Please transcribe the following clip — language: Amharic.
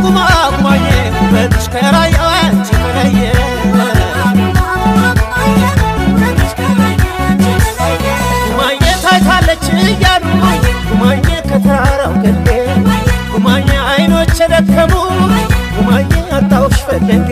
ጉማ ጉማዬ ውበትሽ ከራያ አንቺ ተለየ ጉማዬ ታይታለች እያሉ ጉማዬ ከተራራው ገሌ ጉማዬ አይኖች ደከሙ ጉማዬ አጣውሽ ፈለጌ